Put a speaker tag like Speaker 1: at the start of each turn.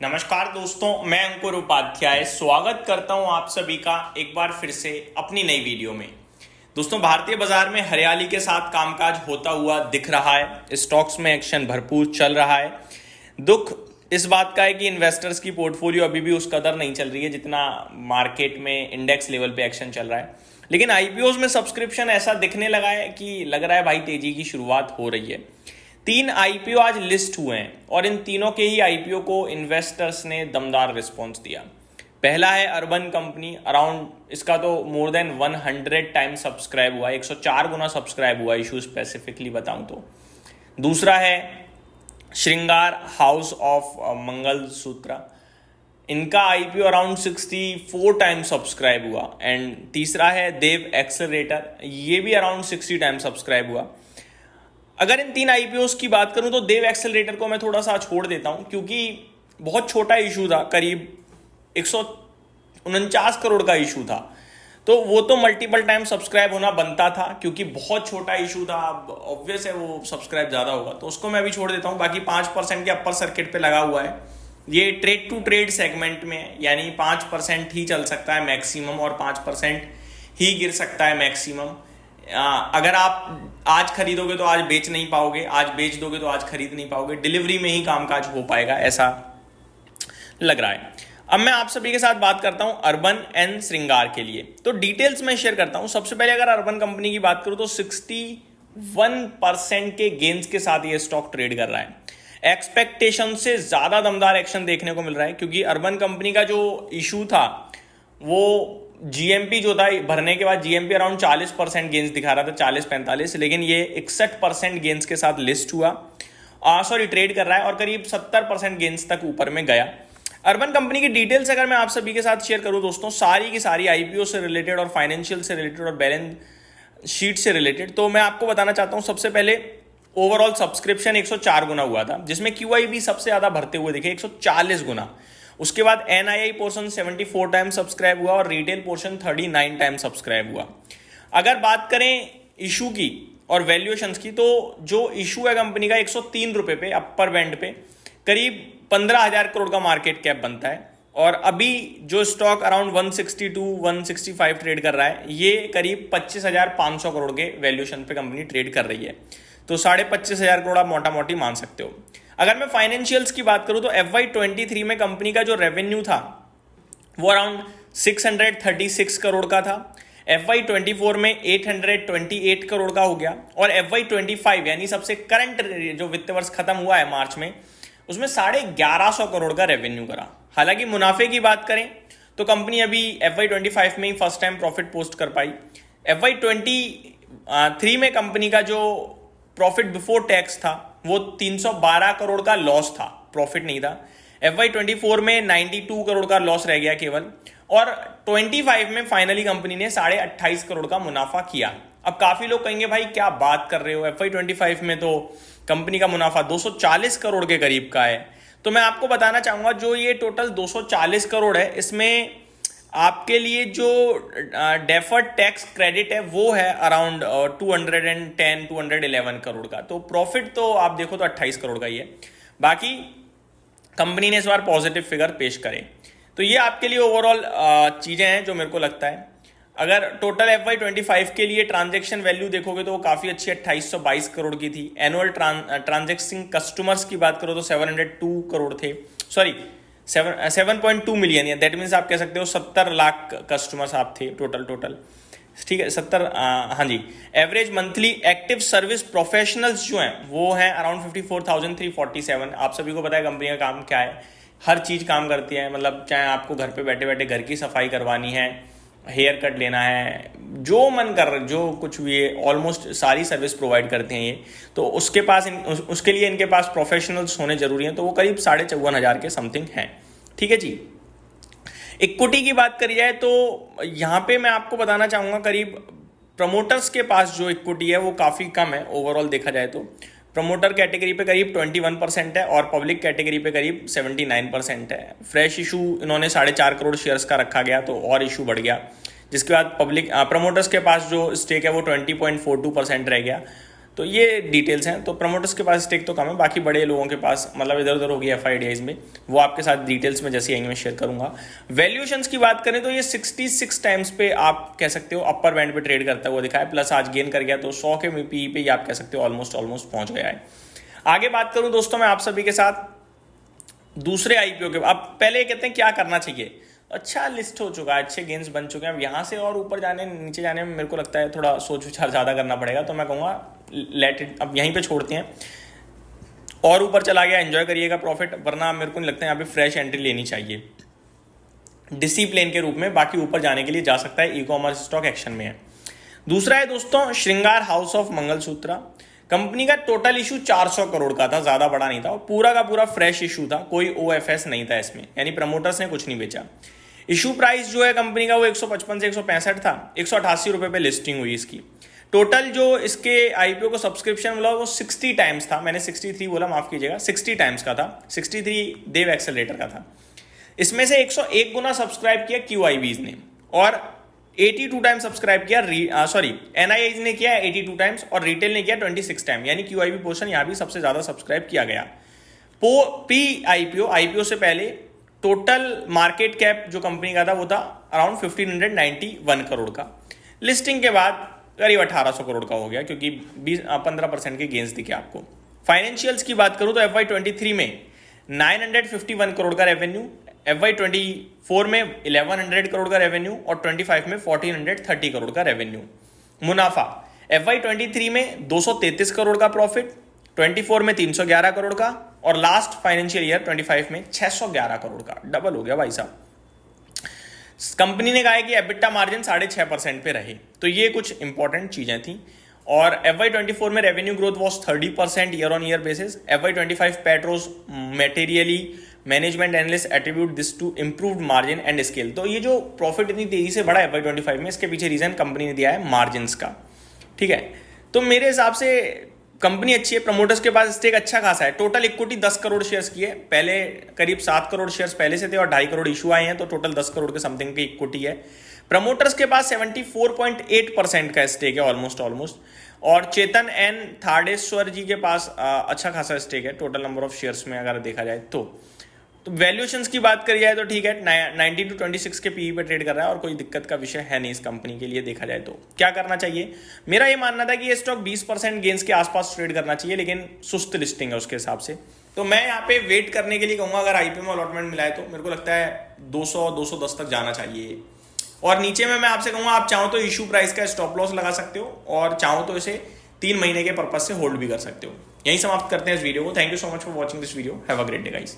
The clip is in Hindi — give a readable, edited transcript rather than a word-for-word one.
Speaker 1: नमस्कार दोस्तों, मैं अंकुर उपाध्याय स्वागत करता हूं आप सभी का एक बार फिर से अपनी नई वीडियो में। दोस्तों, भारतीय बाजार में हरियाली के साथ कामकाज होता हुआ दिख रहा है। स्टॉक्स में एक्शन भरपूर चल रहा है। दुख इस बात का है कि इन्वेस्टर्स की पोर्टफोलियो अभी भी उस कदर नहीं चल रही है जितना मार्केट में इंडेक्स लेवल पे एक्शन चल रहा है। लेकिन आईपीओज में सब्सक्रिप्शन ऐसा दिखने लगा है कि लग रहा है भाई तेजी की शुरुआत हो रही है। 3 आईपीओ आज लिस्ट हुए हैं और इन तीनों के ही आईपीओ को इन्वेस्टर्स ने दमदार रिस्पॉन्स दिया। पहला है अर्बन कंपनी, अराउंड इसका तो मोर देन 100 टाइम्स सब्सक्राइब हुआ है, 104 गुना सब्सक्राइब हुआ, इशू स्पेसिफिकली बताऊं तो। दूसरा है श्रृंगार हाउस ऑफ मंगल सूत्रा, इनका आईपीओ अराउंड 64 टाइम्स सब्सक्राइब हुआ। एंड तीसरा है देव एक्सेलरेटर, ये भी अराउंड 60 टाइम्स सब्सक्राइब हुआ। अगर इन 3 आईपीओस की बात करूं तो देव एक्सेलरेटर को मैं थोड़ा सा छोड़ देता हूं क्योंकि बहुत छोटा इशू था, करीब 149 करोड़ का इशू था। तो वो तो मल्टीपल टाइम सब्सक्राइब होना बनता था क्योंकि बहुत छोटा इशू था। अब ऑब्वियस है वो सब्सक्राइब ज़्यादा होगा, तो उसको मैं अभी छोड़ देता हूं। बाकी 5% के अपर सर्किट पे लगा हुआ है। ये ट्रेड टू ट्रेड सेगमेंट में है, यानी 5% ही चल सकता है मैक्सिमम और 5% ही गिर सकता है मैक्सिमम। अगर आप आज खरीदोगे तो आज बेच नहीं पाओगे, आज बेच दोगे तो आज खरीद नहीं पाओगे। डिलीवरी में ही कामकाज हो पाएगा, ऐसा लग रहा है। अब मैं आप सभी के साथ बात करता हूं अर्बन एंड श्रृंगार के लिए, तो डिटेल्स में शेयर करता हूं। सबसे पहले अगर अर्बन कंपनी की बात करूं तो 61% के गेन्स के साथ ये स्टॉक ट्रेड कर रहा है। एक्सपेक्टेशन से ज्यादा दमदार एक्शन देखने को मिल रहा है क्योंकि अर्बन कंपनी का जो इशू था वो जीएमपी जो था भरने के बाद जीएमपी अराउंड 40% गेंस दिखा रहा था, 40-45, लेकिन ये 61% गेंस के साथ लिस्ट हुआ, ट्रेड कर रहा है और करीब 70% गेंस तक ऊपर में गया। अर्बन कंपनी की डिटेल्स अगर मैं आप सभी के साथ शेयर करूं दोस्तों, सारी की सारी आईपीओ से रिलेटेड और फाइनेंशियल से रिलेटेड और बैलेंस शीट से रिलेटेड, तो मैं आपको बताना चाहता हूं। सबसे पहले ओवरऑल सब्सक्रिप्शन 104 गुना हुआ था, जिसमें क्यूआई भी सबसे ज्यादा भरते हुए दिखे 140 गुना। उसके बाद एनआईआई पोर्शन 74 टाइम सब्सक्राइब हुआ और रिटेल पोर्शन 39 टाइम सब्सक्राइब हुआ। अगर बात करें इशू की और वैल्यूएशंस की, तो जो इशू है कंपनी का 103 रुपए पे अपर बैंड पे करीब 15,000 करोड़ का मार्केट कैप बनता है। और अभी जो स्टॉक अराउंड 162-165 ट्रेड कर रहा है, ये करीब 25,500 करोड़ के वैल्यूएशन पे कंपनी ट्रेड कर रही है। तो 25,500 करोड़ आप मोटा मोटी मान सकते हो। अगर मैं फाइनेंशियल्स की बात करूं तो FY23 में कंपनी का जो रेवेन्यू था वो अराउंड 636 करोड़ का था। FY24 में 828 करोड़ का हो गया और FY25 यानी सबसे करंट जो वित्त वर्ष खत्म हुआ है मार्च में, उसमें 1150 करोड़ का रेवेन्यू करा। हालांकि मुनाफे की बात करें तो कंपनी अभी FY25 में ही फर्स्ट टाइम प्रॉफिट पोस्ट कर पाई। FY23 में कंपनी का जो प्रॉफिट बिफोर टैक्स था वो 312 करोड़ का लॉस था, प्रॉफिट नहीं था। FY24 में 92 करोड़ का लॉस रह गया केवल, और 25 में फाइनली कंपनी ने 28.5 करोड़ का मुनाफा किया। अब काफी लोग कहेंगे भाई क्या बात कर रहे हो, FY25 में तो कंपनी का मुनाफा 240 करोड़ के करीब का है। तो मैं आपको बताना चाहूंगा जो ये टोटल 240 करोड़ है, इसमें आपके लिए जो डेफर्ड टैक्स क्रेडिट है वो है अराउंड 211 करोड़ का। तो प्रॉफिट तो आप देखो तो 28 करोड़ का ही है। बाकी कंपनी ने इस बार पॉजिटिव फिगर पेश करे। तो ये आपके लिए ओवरऑल चीजें हैं जो मेरे को लगता है। अगर टोटल FY25 के लिए ट्रांजैक्शन वैल्यू देखोगे तो वो काफी अच्छी 2822 करोड़ की थी। एनुअल ट्रांजैक्शन कस्टमर्स की बात करो तो 702 करोड़ थे, 7.2 मिलियन, या दैट मीन्स आप कह सकते हो 70 लाख कस्टमर्स आप थे टोटल, ठीक है 70। हाँ जी। Average monthly active service professionals जो हैं वो हैं अराउंड 54,347। आप सभी को पता है कंपनी का काम क्या है, हर चीज़ काम करती है। मतलब चाहे आपको घर पे बैठे बैठे घर की सफाई करवानी है, हेयर कट लेना है, जो मन कर रहा, जो कुछ भी है, ऑलमोस्ट सारी सर्विस प्रोवाइड करते हैं ये। तो उसके लिए इनके पास प्रोफेशनल्स होने जरूरी हैं, तो वो करीब 54,500 के समथिंग हैं। ठीक है जी। इक्विटी की बात करी जाए तो यहाँ पे मैं आपको बताना चाहूँगा करीब प्रमोटर्स के पास जो इक्विटी है वो काफ़ी कम है ओवरऑल देखा जाए तो। प्रमोटर कैटेगरी पे करीब 21% है और पब्लिक कैटेगरी पे करीब 79% है। फ्रेश इशू इन्होंने 4.5 करोड़ शेयर्स का रखा गया तो और इशू बढ़ गया, जिसके बाद प्रमोटर्स के पास जो स्टेक है वो 20.42% रह गया। तो ये डिटेल्स हैं। तो प्रमोटर्स के पास स्टेक तो कम है, बाकी बड़े लोगों के पास मतलब इधर उधर होगी FIDIs में, वो आपके साथ डिटेल्स में जैसे आएंगे मैं शेयर करूंगा। वैल्यूएशंस की बात करें तो ये 66 टाइम्स पे आप कह सकते हो अपर बैंड पे ट्रेड करता हुआ दिखा है, प्लस आज गेन कर गया तो 100 के PE पे आप कह सकते हो ऑलमोस्ट पहुंच गया है। आगे बात करूं दोस्तों मैं आप सभी के साथ दूसरे IPO के, अब पहले कहते हैं क्या करना चाहिए। अच्छा लिस्ट हो चुका है, अच्छे गेंस बन चुके हैं, अब यहाँ से और ऊपर जाने नीचे जाने में मेरे को लगता है थोड़ा सोच विचार ज़्यादा करना पड़ेगा, तो मैं कहूँगा लेट इट, अब यहीं पे छोड़ते हैं। और ऊपर चला गया एंजॉय करिएगा प्रॉफिट, वरना मेरे को नहीं लगता है यहाँ पे फ्रेश एंट्री लेनी चाहिए डिसिप्लिन के रूप में। बाकी ऊपर जाने के लिए जा सकता है, ई-कॉमर्स स्टॉक एक्शन में है। दूसरा है दोस्तों श्रृंगार हाउस ऑफ मंगलसूत्रा। कंपनी का टोटल इशू 400 करोड़ का था, ज्यादा बड़ा नहीं था, और पूरा का पूरा फ्रेश इशू था, कोई OFS नहीं था इसमें, यानी प्रमोटर्स ने कुछ नहीं बेचा। इशू प्राइस जो है कंपनी का वो 155 से 165 था, 188 रुपए पे लिस्टिंग हुई इसकी। टोटल जो इसके IPO को सब्सक्रिप्शन मिला वो 60 टाइम्स था, मैंने 63 बोला माफ कीजिएगा, 60 टाइम्स का था, 63 देव एक्सेलरेटर का था। इसमें से 101 गुना सब्सक्राइब किया QIBs ने और 82 टाइम सब्सक्राइब किया, NIIs ने किया 82 टाइम्स और रिटेल ने किया 26 टाइम, यानी QIB पोर्शन यहां भी सबसे ज्यादा सब्सक्राइब किया गया। IPO से पहले टोटल मार्केट कैप जो कंपनी का था वो था अराउंड 1591 करोड़ का, लिस्टिंग के बाद करीब 1800 करोड़ का हो गया, क्योंकि 15% के गेंस दिखे आपको। फाइनेंशियल्स की बात करूं तो FY23 में 951 करोड़ का रेवेन्यू, FY24 में 1100 करोड़ का रेवेन्यू और 25 में 1430 करोड़ का रेवेन्यू। मुनाफा FY23 में 233 करोड़ का प्रॉफिट, 24 में 311 करोड़ का और लास्ट फाइनेंशियल ईयर 25 में 611 करोड़ का, डबल हो गया भाई साहब। कंपनी ने कहा है कि एबिटा मार्जिन 6.5% पे रहे, तो ये कुछ इंपॉर्टेंट चीजें थी। और FY24 में revenue growth was 30% year on year basis. FY25 PAT rose materially, management analyst attribute this to improved margin and scale. तो ये जो प्रॉफिट इतनी तेजी से बढ़ा FY25 में, इसके पीछे रीजन कंपनी ने दिया है मार्जिन का, ठीक है। तो मेरे हिसाब से कंपनी अच्छी है, प्रमोटर्स के पास स्टेक अच्छा खासा है। टोटल इक्विटी 10 करोड़ शेयर्स की है, पहले करीब 7 करोड़ शेयर्स पहले से थे और 2.5 करोड़ इशू आए हैं, तो टोटल 10 करोड़ के समथिंग की इक्विटी है। प्रमोटर्स के पास 74.8% का स्टेक है ऑलमोस्ट। और चेतन एन थाडेश्वर जी के पास अच्छा खासा स्टेक है टोटल नंबर ऑफ शेयर्स में अगर देखा जाए तो वैल्यूएशंस की बात करी जाए तो ठीक है, 19 to 26 के PE पे ट्रेड कर रहा है और कोई दिक्कत का विषय है नहीं इस कंपनी के लिए। देखा जाए तो क्या करना चाहिए, मेरा ये मानना था कि ये स्टॉक 20% गेंस के आसपास ट्रेड करना चाहिए, लेकिन सुस्त लिस्टिंग है उसके हिसाब से। तो मैं यहाँ पे वेट करने के लिए कहूँगा, अगर IPO में अलॉटमेंट मिला है तो मेरे को लगता है 200-210 तक जाना चाहिए। और नीचे में मैं आपसे कहूँगा, आप चाहो तो इशू प्राइस का स्टॉप लॉस लगा सकते हो और चाहो तो इसे 3 महीने के पर्पज से होल्ड भी कर सकते हो। यही समाप्त करते हैं इस वीडियो को। Thank you so much for watching this video. Have a great day guys.